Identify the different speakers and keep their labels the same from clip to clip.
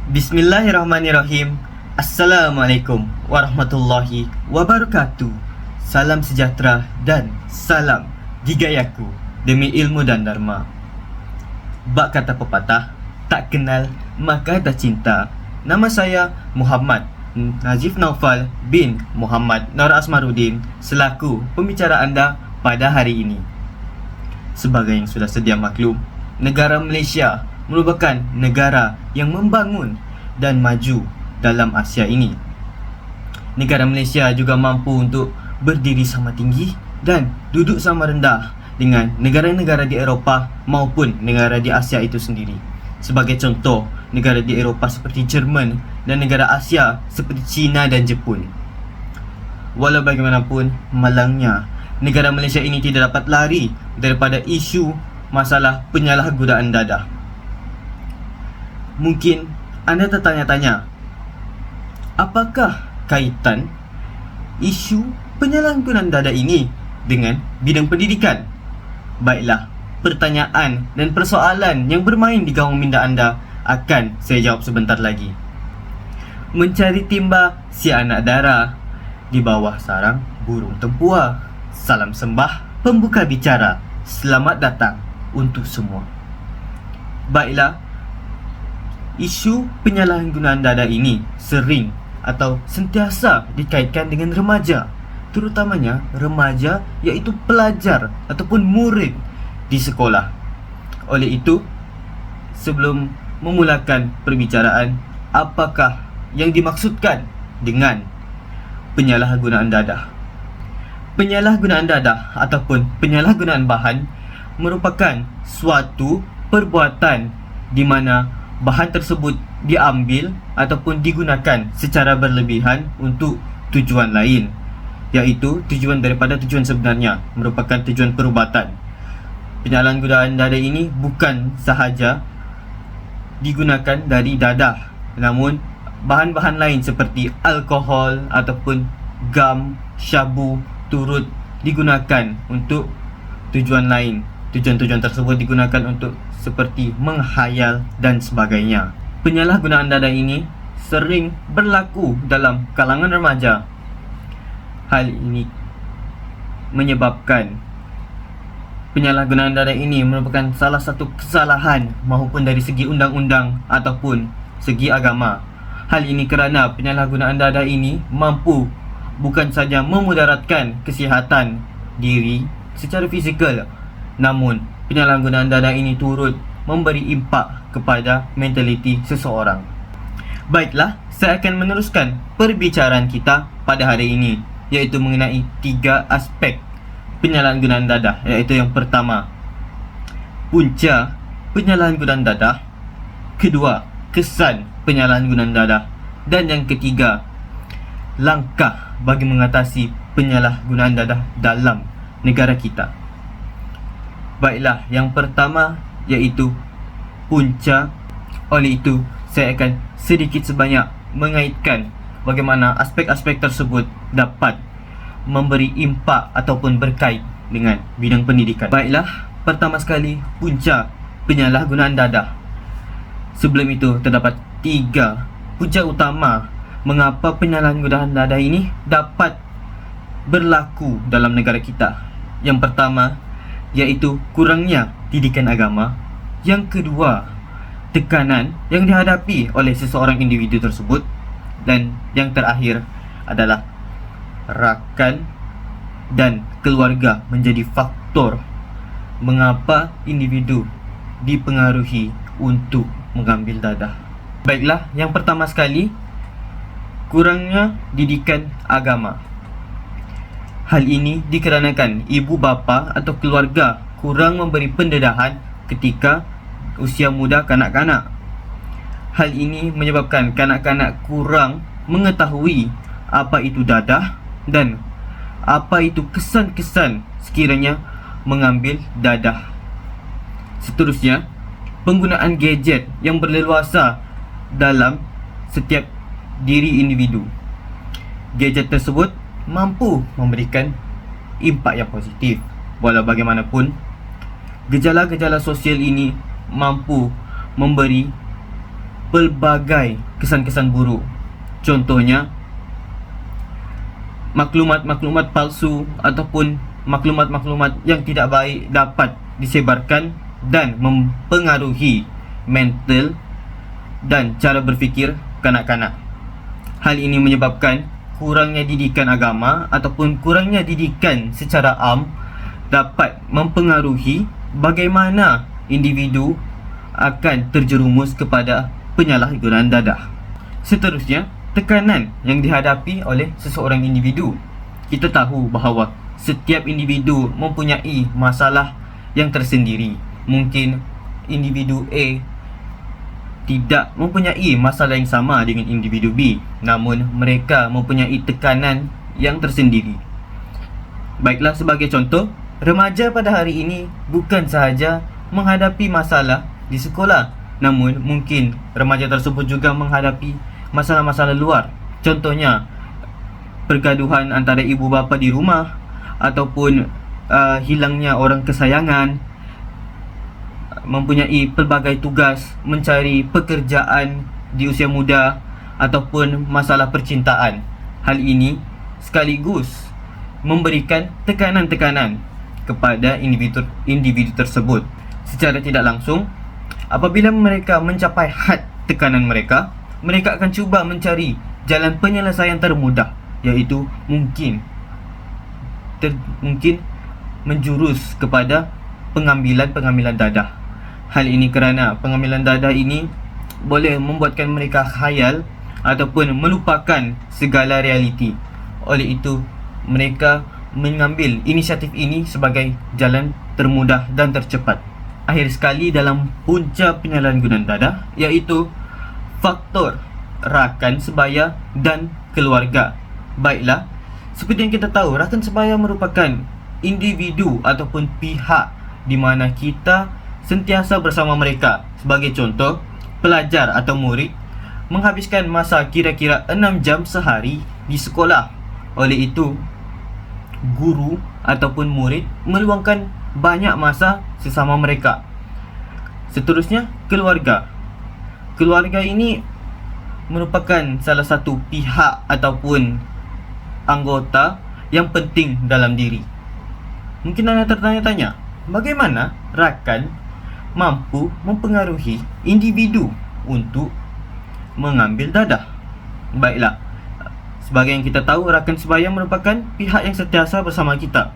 Speaker 1: Bismillahirrahmanirrahim. Assalamualaikum warahmatullahi wabarakatuh. Salam sejahtera dan salam gigayaku demi ilmu dan dharma. Bak kata pepatah, tak kenal maka tak cinta. Nama saya Muhammad Nazif Naufal bin Muhammad Nur Asmaruddin selaku pembicara anda pada hari ini. Sebagai yang sudah sedia maklum, negara Malaysia merupakan negara yang membangun dan maju dalam Asia ini. Negara Malaysia juga mampu untuk berdiri sama tinggi dan duduk sama rendah dengan negara-negara di Eropah maupun negara di Asia itu sendiri. Sebagai contoh, negara di Eropah seperti Jerman dan negara Asia seperti China dan Jepun. Walau bagaimanapun, malangnya negara Malaysia ini tidak dapat lari daripada isu masalah penyalahgunaan dadah. Mungkin anda tertanya-tanya, apakah kaitan isu penyalahgunaan dadah ini dengan bidang pendidikan? Baiklah, pertanyaan dan persoalan yang bermain di gawang minda anda akan saya jawab sebentar lagi. Mencari timba si anak dara di bawah sarang burung tempua. Salam sembah pembuka bicara. Selamat datang untuk semua. Baiklah, isu penyalahgunaan dadah ini sering atau sentiasa dikaitkan dengan remaja, terutamanya remaja iaitu pelajar ataupun murid di sekolah. Oleh itu, sebelum memulakan perbicaraan, apakah yang dimaksudkan dengan penyalahgunaan dadah? Penyalahgunaan dadah ataupun penyalahgunaan bahan merupakan suatu perbuatan di mana bahan tersebut diambil ataupun digunakan secara berlebihan untuk tujuan lain, iaitu tujuan daripada tujuan sebenarnya merupakan tujuan perubatan. Penyalahgunaan dadah ini bukan sahaja digunakan dari dadah, namun bahan-bahan lain seperti alkohol ataupun gam, syabu turut digunakan untuk tujuan lain. Tujuan-tujuan tersebut digunakan untuk seperti menghayal dan sebagainya. Penyalahgunaan dadah ini sering berlaku dalam kalangan remaja. Hal ini menyebabkan penyalahgunaan dadah ini merupakan salah satu kesalahan maupun dari segi undang-undang ataupun segi agama. Hal ini kerana penyalahgunaan dadah ini mampu bukan saja memudaratkan kesihatan diri secara fizikal, namun penyalahgunaan dadah ini turut memberi impak kepada mentaliti seseorang. Baiklah, saya akan meneruskan perbicaraan kita pada hari ini, iaitu mengenai 3 aspek penyalahgunaan dadah, iaitu yang pertama, punca penyalahgunaan dadah, kedua, kesan penyalahgunaan dadah, dan yang ketiga, langkah bagi mengatasi penyalahgunaan dadah dalam negara kita. Baiklah, yang pertama iaitu punca. Oleh itu, saya akan sedikit sebanyak mengaitkan bagaimana aspek-aspek tersebut dapat memberi impak ataupun berkait dengan bidang pendidikan. Baiklah, pertama sekali, punca penyalahgunaan dadah. Sebelum itu, terdapat 3 punca utama mengapa penyalahgunaan dadah ini dapat berlaku dalam negara kita. Yang pertama iaitu kurangnya didikan agama. Yang kedua, tekanan yang dihadapi oleh seseorang individu tersebut. Dan yang terakhir adalah rakan dan keluarga menjadi faktor mengapa individu dipengaruhi untuk mengambil dadah. Baiklah, yang pertama sekali, kurangnya didikan agama. Hal ini dikarenakan ibu bapa atau keluarga kurang memberi pendedahan ketika usia muda kanak-kanak. Hal ini menyebabkan kanak-kanak kurang mengetahui apa itu dadah dan apa itu kesan-kesan sekiranya mengambil dadah. Seterusnya, penggunaan gadget yang berleluasa dalam setiap diri individu. Gadget tersebut mampu memberikan impak yang positif. Walau bagaimanapun, gejala-gejala sosial ini mampu memberi pelbagai kesan-kesan buruk. Contohnya, maklumat-maklumat palsu ataupun maklumat-maklumat yang tidak baik dapat disebarkan dan mempengaruhi mental dan cara berfikir kanak-kanak. Hal ini menyebabkan kurangnya didikan agama ataupun kurangnya didikan secara am dapat mempengaruhi bagaimana individu akan terjerumus kepada penyalahgunaan dadah. Seterusnya, tekanan yang dihadapi oleh seseorang individu. Kita tahu bahawa setiap individu mempunyai masalah yang tersendiri. Mungkin individu A tidak mempunyai masalah yang sama dengan individu B, namun mereka mempunyai tekanan yang tersendiri. Baiklah, sebagai contoh, remaja pada hari ini bukan sahaja menghadapi masalah di sekolah, namun mungkin remaja tersebut juga menghadapi masalah-masalah luar. Contohnya, pergaduhan antara ibu bapa di rumah, ataupun hilangnya orang kesayangan, mempunyai pelbagai tugas, mencari pekerjaan di usia muda, ataupun masalah percintaan. Hal ini sekaligus memberikan tekanan-tekanan kepada individu tersebut. Secara tidak langsung, apabila mereka mencapai had tekanan mereka, mereka akan cuba mencari jalan penyelesaian termudah, iaitu mungkin menjurus kepada pengambilan dadah. Hal ini kerana pengambilan dadah ini boleh membuatkan mereka khayal ataupun melupakan segala realiti. Oleh itu, mereka mengambil inisiatif ini sebagai jalan termudah dan tercepat. Akhir sekali dalam punca penyalahgunaan dadah, iaitu faktor rakan sebaya dan keluarga. Baiklah, seperti yang kita tahu, rakan sebaya merupakan individu ataupun pihak di mana kita sentiasa bersama mereka. Sebagai contoh, pelajar atau murid menghabiskan masa kira-kira 6 jam sehari di sekolah. Oleh itu, guru ataupun murid meluangkan banyak masa sesama mereka. Seterusnya, keluarga. Keluarga ini merupakan salah satu pihak ataupun anggota yang penting dalam diri. Mungkin anda tertanya-tanya, bagaimana rakan mampu mempengaruhi individu untuk mengambil dadah? Baiklah, sebagai yang kita tahu, rakan sebaya merupakan pihak yang sentiasa bersama kita,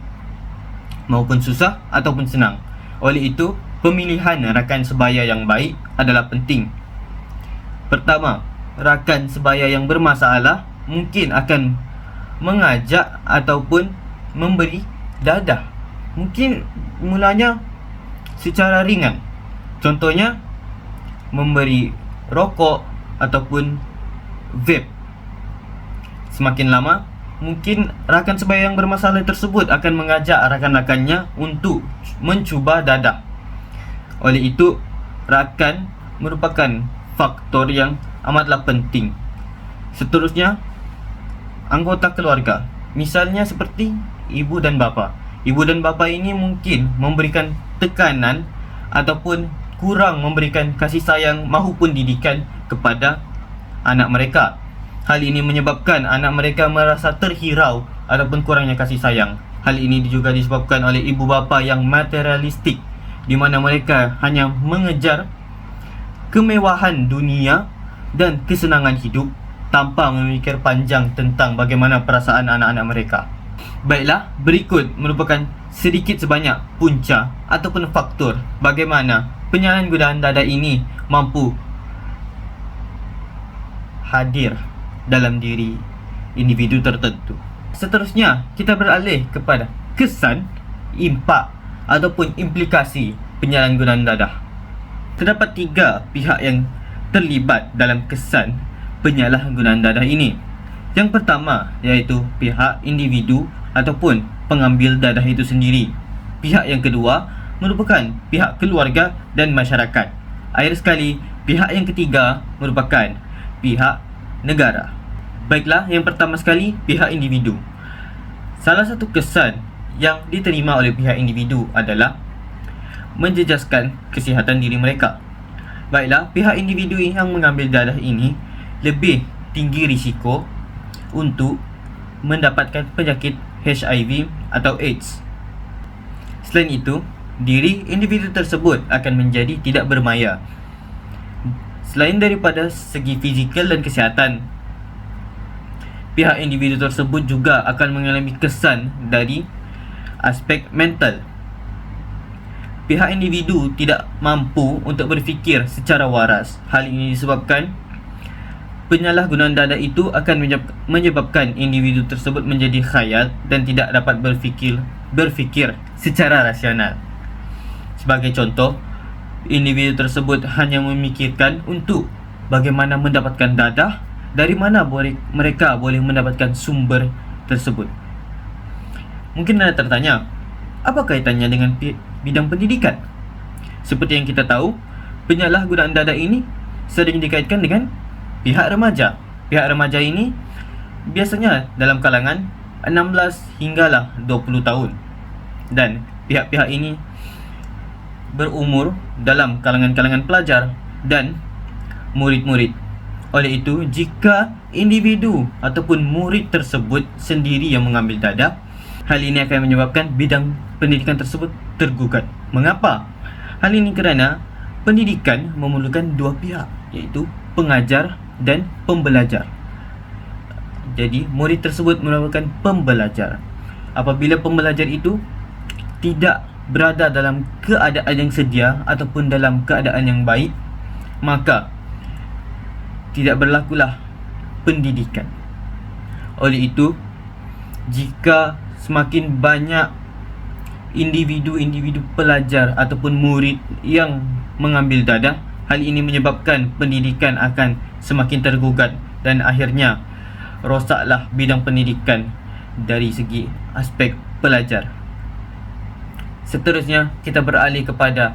Speaker 1: maupun susah ataupun senang. Oleh itu, pemilihan rakan sebaya yang baik adalah penting. Pertama, rakan sebaya yang bermasalah mungkin akan mengajak ataupun memberi dadah. Mungkin mulanya secara ringan. Contohnya, memberi rokok ataupun vape. Semakin lama, mungkin rakan sebaya yang bermasalah tersebut akan mengajak rakan-rakannya untuk mencuba dadah. Oleh itu, rakan merupakan faktor yang amatlah penting. Seterusnya, anggota keluarga. Misalnya seperti ibu dan bapa. Ibu dan bapa ini mungkin memberikan tekanan ataupun kurang memberikan kasih sayang maupun didikan kepada anak mereka. Hal ini menyebabkan anak mereka merasa terhirau ataupun kurangnya kasih sayang. Hal ini juga disebabkan oleh ibu bapa yang materialistik, di mana mereka hanya mengejar kemewahan dunia dan kesenangan hidup tanpa memikir panjang tentang bagaimana perasaan anak-anak mereka. Baiklah, berikut merupakan sedikit sebanyak punca ataupun faktor bagaimana penyalahgunaan dadah ini mampu hadir dalam diri individu tertentu. Seterusnya, kita beralih kepada kesan, impak ataupun implikasi penyalahgunaan dadah. Terdapat 3 pihak yang terlibat dalam kesan penyalahgunaan dadah ini. Yang pertama iaitu pihak individu ataupun pengambil dadah itu sendiri. Pihak yang kedua merupakan pihak keluarga dan masyarakat. Akhir sekali, pihak yang ketiga merupakan pihak negara. Baiklah, yang pertama sekali, pihak individu. Salah satu kesan yang diterima oleh pihak individu adalah menjejaskan kesihatan diri mereka. Baiklah, pihak individu yang mengambil dadah ini lebih tinggi risiko untuk mendapatkan penyakit HIV atau AIDS. Selain itu, diri individu tersebut akan menjadi tidak bermaya. Selain daripada segi fizikal dan kesihatan, pihak individu tersebut juga akan mengalami kesan dari aspek mental. Pihak individu tidak mampu untuk berfikir secara waras. Hal ini disebabkan penyalahgunaan dadah itu akan menyebabkan individu tersebut menjadi khayal dan tidak dapat berfikir secara rasional. Sebagai contoh, individu tersebut hanya memikirkan untuk bagaimana mendapatkan dadah, dari mana mereka boleh mendapatkan sumber tersebut. Mungkin anda tertanya, apa kaitannya dengan bidang pendidikan? Seperti yang kita tahu, penyalahgunaan dadah ini sering dikaitkan dengan pihak remaja. Pihak remaja ini biasanya dalam kalangan 16 hinggalah 20 tahun. Dan pihak-pihak ini berumur dalam kalangan-kalangan pelajar dan murid-murid. Oleh itu, jika individu ataupun murid tersebut sendiri yang mengambil dadah, hal ini akan menyebabkan bidang pendidikan tersebut tergugat. Mengapa? Hal ini kerana pendidikan memerlukan dua pihak, iaitu pengajar dan pembelajar. Jadi, murid tersebut merupakan pembelajar. Apabila pembelajar itu tidak berada dalam keadaan yang sedia ataupun dalam keadaan yang baik, maka tidak berlakulah pendidikan. Oleh itu, jika semakin banyak individu pelajar ataupun murid yang mengambil dadah, hal ini menyebabkan pendidikan akan semakin tergugat dan akhirnya rosaklah bidang pendidikan dari segi aspek pelajar. Seterusnya, kita beralih kepada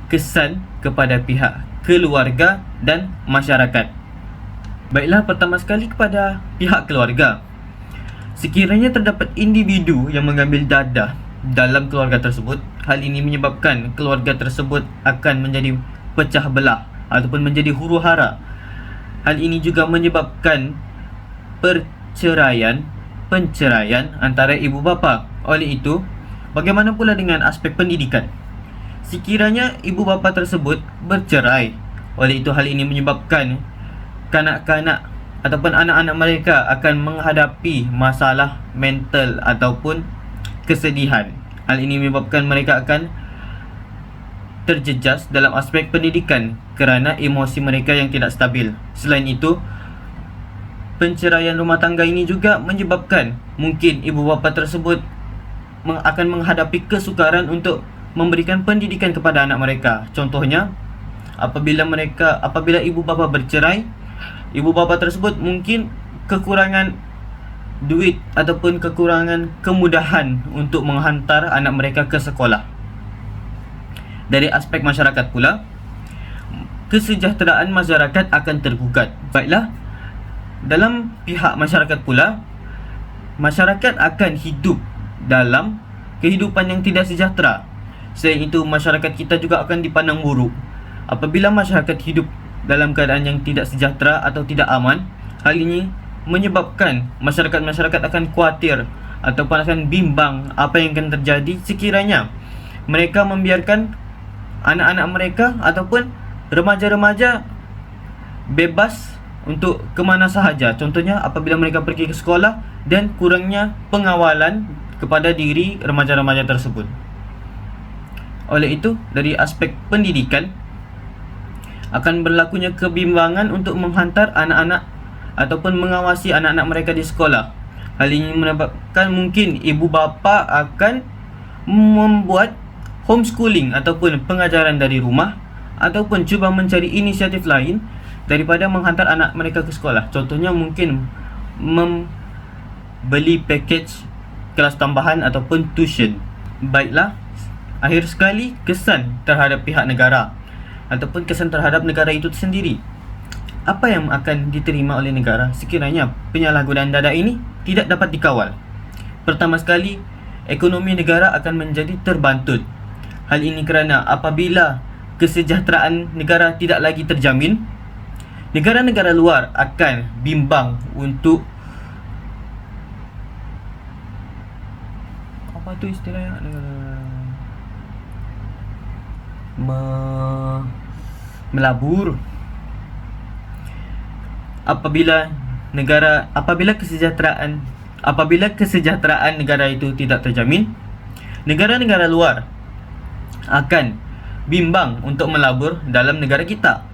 Speaker 1: kesan kepada pihak keluarga dan masyarakat. Baiklah, pertama sekali kepada pihak keluarga. Sekiranya terdapat individu yang mengambil dadah dalam keluarga tersebut, hal ini menyebabkan keluarga tersebut akan menjadi pecah belah ataupun menjadi huru-hara. Hal ini juga menyebabkan penceraian antara ibu bapa. Oleh itu, bagaimana pula dengan aspek pendidikan? Sekiranya ibu bapa tersebut bercerai, oleh itu hal ini menyebabkan kanak-kanak ataupun anak-anak mereka akan menghadapi masalah mental ataupun kesedihan. Hal ini menyebabkan mereka akan terjejas dalam aspek pendidikan kerana emosi mereka yang tidak stabil. Selain itu, penceraian rumah tangga ini juga menyebabkan mungkin ibu bapa tersebut akan menghadapi kesukaran untuk memberikan pendidikan kepada anak mereka. Contohnya, apabila ibu bapa bercerai, ibu bapa tersebut mungkin kekurangan duit ataupun kekurangan kemudahan untuk menghantar anak mereka ke sekolah. Dari aspek masyarakat pula, kesejahteraan masyarakat akan tergugat. Baiklah, dalam pihak masyarakat pula, masyarakat akan hidup dalam kehidupan yang tidak sejahtera. Selain itu, masyarakat kita juga akan dipandang buruk. Apabila masyarakat hidup dalam keadaan yang tidak sejahtera atau tidak aman, hal ini menyebabkan masyarakat akan khawatir ataupun akan bimbang apa yang akan terjadi sekiranya mereka membiarkan anak-anak mereka ataupun remaja-remaja bebas untuk ke mana sahaja. Contohnya, apabila mereka pergi ke sekolah dan kurangnya pengawalan kepada diri remaja-remaja tersebut. Oleh itu, dari aspek pendidikan akan berlakunya kebimbangan untuk menghantar anak-anak ataupun mengawasi anak-anak mereka di sekolah. Hal ini menyebabkan mungkin ibu bapa akan membuat homeschooling ataupun pengajaran dari rumah, ataupun cuba mencari inisiatif lain daripada menghantar anak mereka ke sekolah. Contohnya mungkin membeli package kelas tambahan ataupun tuition. Baiklah, akhir sekali kesan terhadap pihak negara ataupun kesan terhadap negara itu sendiri. Apa yang akan diterima oleh negara sekiranya penyalahgunaan dadah ini tidak dapat dikawal? Pertama sekali, ekonomi negara akan menjadi terbantut. Hal ini kerana apabila kesejahteraan negara tidak lagi terjamin, negara-negara luar akan bimbang untuk apa tu istilahnya, melabur apabila kesejahteraan negara itu tidak terjamin. Negara-negara luar akan bimbang untuk melabur dalam negara kita.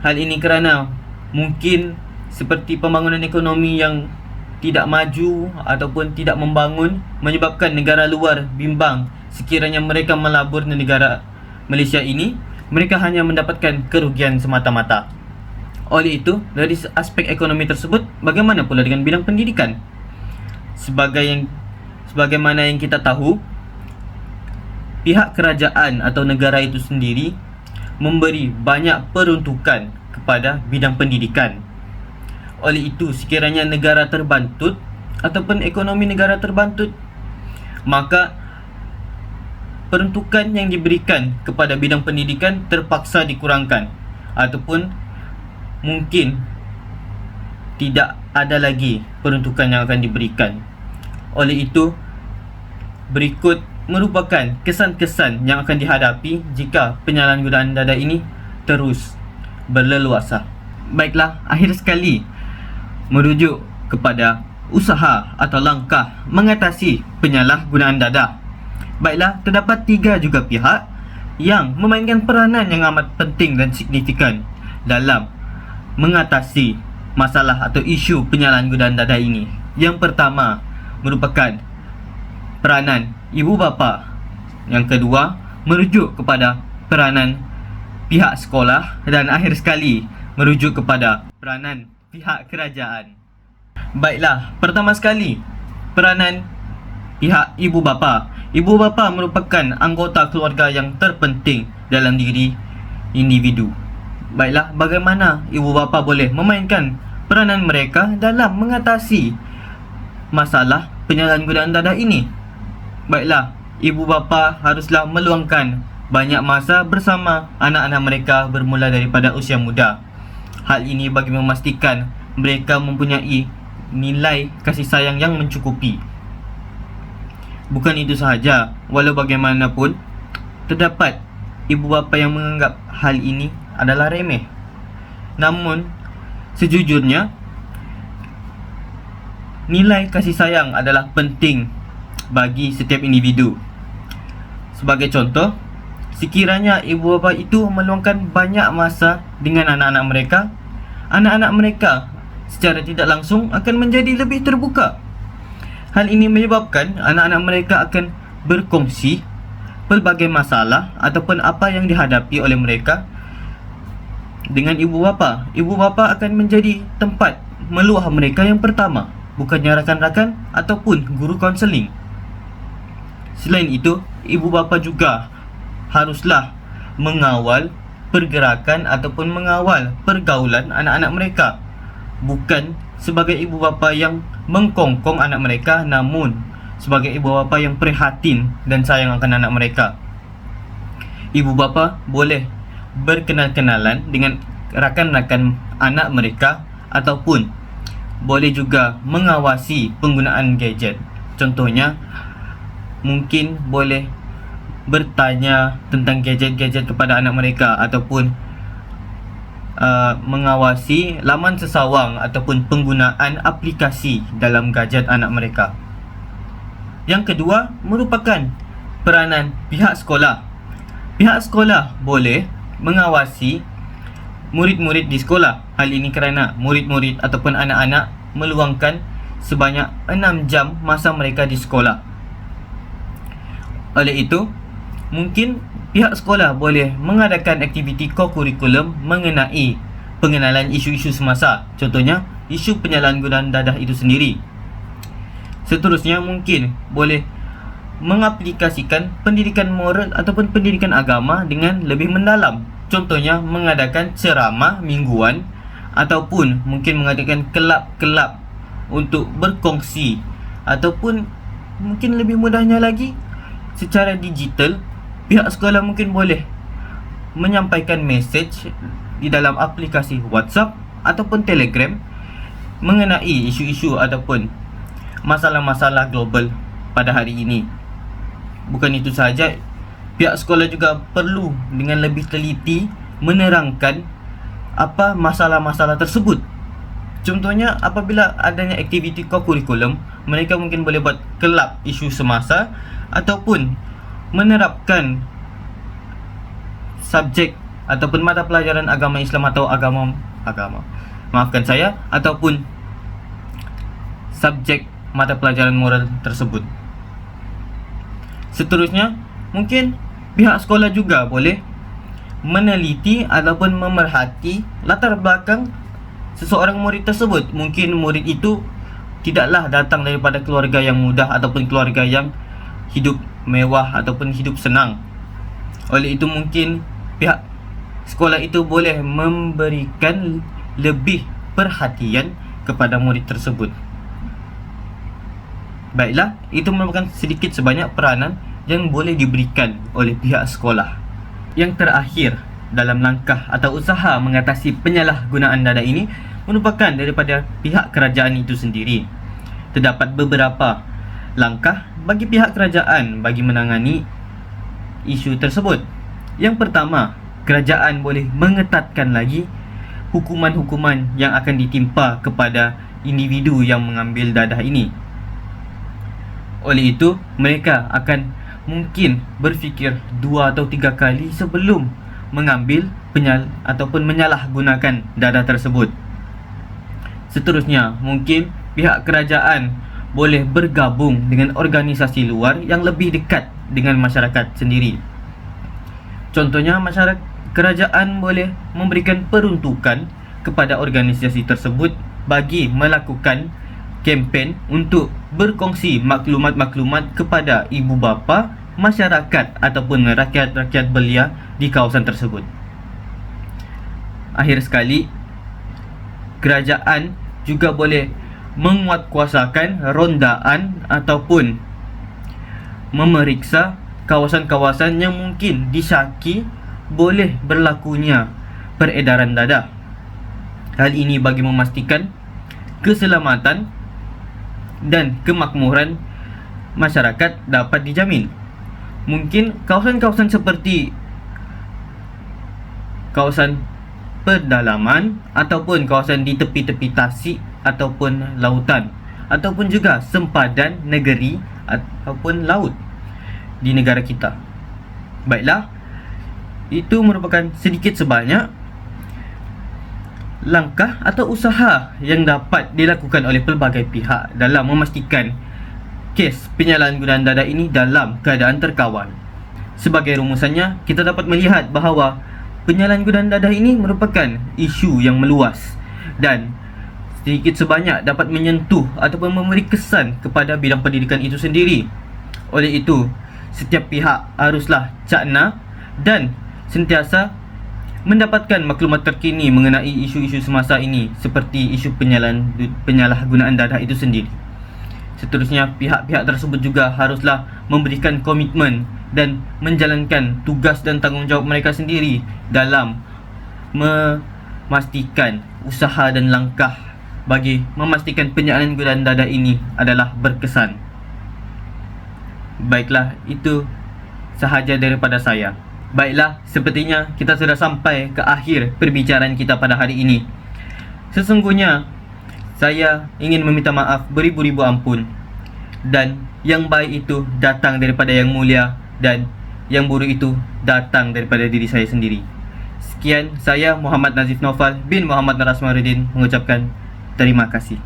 Speaker 1: Hal ini kerana mungkin seperti pembangunan ekonomi yang tidak maju ataupun tidak membangun, menyebabkan negara luar bimbang sekiranya mereka melabur di negara Malaysia ini, mereka hanya mendapatkan kerugian semata-mata. Oleh itu, dari aspek ekonomi tersebut, bagaimana pula dengan bidang pendidikan? Sebagaimana yang kita tahu, pihak kerajaan atau negara itu sendiri memberi banyak peruntukan kepada bidang pendidikan. Oleh itu, sekiranya negara terbantut ataupun ekonomi negara terbantut, maka peruntukan yang diberikan kepada bidang pendidikan terpaksa dikurangkan, ataupun mungkin tidak ada lagi peruntukan yang akan diberikan. Oleh itu, berikut merupakan kesan-kesan yang akan dihadapi jika penyalahgunaan data ini terus berleluasa. Baiklah, akhir sekali, merujuk kepada usaha atau langkah mengatasi penyalahgunaan data. Baiklah, terdapat 3 juga pihak yang memainkan peranan yang amat penting dan signifikan dalam mengatasi masalah atau isu penyalahgunaan data ini. Yang pertama merupakan peranan ibu bapa. Yang kedua merujuk kepada peranan pihak sekolah, dan akhir sekali merujuk kepada peranan pihak kerajaan. Baiklah, pertama sekali, peranan pihak ibu bapa. Ibu bapa merupakan anggota keluarga yang terpenting dalam diri individu. Baiklah, bagaimana ibu bapa boleh memainkan peranan mereka dalam mengatasi masalah penyalahgunaan data ini? Baiklah, ibu bapa haruslah meluangkan banyak masa bersama anak-anak mereka bermula daripada usia muda. Hal ini bagi memastikan mereka mempunyai nilai kasih sayang yang mencukupi. Bukan itu sahaja, walau bagaimanapun, terdapat ibu bapa yang menganggap hal ini adalah remeh. Namun, sejujurnya, nilai kasih sayang adalah penting bagi setiap individu. Sebagai contoh, sekiranya ibu bapa itu meluangkan banyak masa dengan anak-anak mereka secara tidak langsung akan menjadi lebih terbuka. Hal ini menyebabkan anak-anak mereka akan berkongsi pelbagai masalah ataupun apa yang dihadapi oleh mereka dengan ibu bapa. Ibu bapa akan menjadi tempat meluah mereka yang pertama, bukannya rakan-rakan ataupun guru kaunseling. Selain itu, ibu bapa juga haruslah mengawal pergerakan ataupun mengawal pergaulan anak-anak mereka. Bukan sebagai ibu bapa yang mengkongkong anak mereka, namun sebagai ibu bapa yang prihatin dan sayang akan anak mereka. Ibu bapa boleh berkenal-kenalan dengan rakan-rakan anak mereka ataupun boleh juga mengawasi penggunaan gadget. Contohnya, mungkin boleh bertanya tentang gadget-gadget kepada anak mereka ataupun mengawasi laman sesawang ataupun penggunaan aplikasi dalam gadget anak mereka. Yang kedua merupakan peranan pihak sekolah. Pihak sekolah boleh mengawasi murid-murid di sekolah. Hal ini kerana murid-murid ataupun anak-anak meluangkan sebanyak 6 jam masa mereka di sekolah. Oleh itu, mungkin pihak sekolah boleh mengadakan aktiviti kokurikulum mengenai pengenalan isu-isu semasa. Contohnya, isu penyalahgunaan dadah itu sendiri. Seterusnya, mungkin boleh mengaplikasikan pendidikan moral ataupun pendidikan agama dengan lebih mendalam. Contohnya, mengadakan ceramah mingguan ataupun mungkin mengadakan kelab-kelab untuk berkongsi, ataupun mungkin lebih mudahnya lagi, secara digital, pihak sekolah mungkin boleh menyampaikan message di dalam aplikasi WhatsApp ataupun Telegram mengenai isu-isu ataupun masalah-masalah global pada hari ini. Bukan itu sahaja, pihak sekolah juga perlu dengan lebih teliti menerangkan apa masalah-masalah tersebut. Contohnya, apabila adanya aktiviti co-curriculum, mereka mungkin boleh buat kelab isu semasa ataupun menerapkan subjek ataupun mata pelajaran agama Islam atau agama maafkan saya, ataupun subjek mata pelajaran moral tersebut. Seterusnya, mungkin pihak sekolah juga boleh meneliti ataupun memerhati latar belakang seseorang murid tersebut. Mungkin murid itu tidaklah datang daripada keluarga yang mudah ataupun keluarga yang hidup mewah ataupun hidup senang. Oleh itu, mungkin pihak sekolah itu boleh memberikan lebih perhatian kepada murid tersebut. Baiklah, itu merupakan sedikit sebanyak peranan yang boleh diberikan oleh pihak sekolah. Yang terakhir dalam langkah atau usaha mengatasi penyalahgunaan dada ini merupakan daripada pihak kerajaan itu sendiri. Terdapat beberapa langkah bagi pihak kerajaan bagi menangani isu tersebut. Yang pertama, kerajaan boleh mengetatkan lagi hukuman-hukuman yang akan ditimpa kepada individu yang mengambil dadah ini. Oleh itu, mereka akan mungkin berfikir 2 atau 3 kali sebelum mengambil ataupun menyalahgunakan dadah tersebut. Seterusnya, mungkin pihak kerajaan boleh bergabung dengan organisasi luar yang lebih dekat dengan masyarakat sendiri. Contohnya, kerajaan boleh memberikan peruntukan kepada organisasi tersebut bagi melakukan kempen untuk berkongsi maklumat-maklumat kepada ibu bapa, masyarakat ataupun rakyat-rakyat belia di kawasan tersebut. Akhir sekali, kerajaan juga boleh menguatkuasakan rondaan ataupun memeriksa kawasan-kawasan yang mungkin disyaki boleh berlakunya peredaran dadah. Hal ini bagi memastikan keselamatan dan kemakmuran masyarakat dapat dijamin. Mungkin kawasan-kawasan seperti kawasan pedalaman ataupun kawasan di tepi-tepi tasik ataupun lautan, ataupun juga sempadan negeri ataupun laut di negara kita. Baiklah, itu merupakan sedikit sebanyak langkah atau usaha yang dapat dilakukan oleh pelbagai pihak dalam memastikan kes penyalahgunaan dadah ini dalam keadaan terkawal. Sebagai rumusannya, kita dapat melihat bahawa penyalahgunaan dadah ini merupakan isu yang meluas dan sedikit sebanyak dapat menyentuh ataupun memberi kesan kepada bidang pendidikan itu sendiri. Oleh itu, setiap pihak haruslah cakna dan sentiasa mendapatkan maklumat terkini mengenai isu-isu semasa ini, seperti isu penyalahgunaan dadah itu sendiri. Seterusnya, pihak-pihak tersebut juga haruslah memberikan komitmen dan menjalankan tugas dan tanggungjawab mereka sendiri dalam memastikan usaha dan langkah bagi memastikan penyalahgunaan dadah ini adalah berkesan. Baiklah, itu sahaja daripada saya. Baiklah, sepertinya kita sudah sampai ke akhir perbicaraan kita pada hari ini. Sesungguhnya, saya ingin meminta maaf beribu-ribu ampun. Dan yang baik itu datang daripada yang mulia, dan yang buruk itu datang daripada diri saya sendiri. Sekian, saya Muhammad Nazif Naufal bin Muhammad Narasmaruddin mengucapkan terima kasih.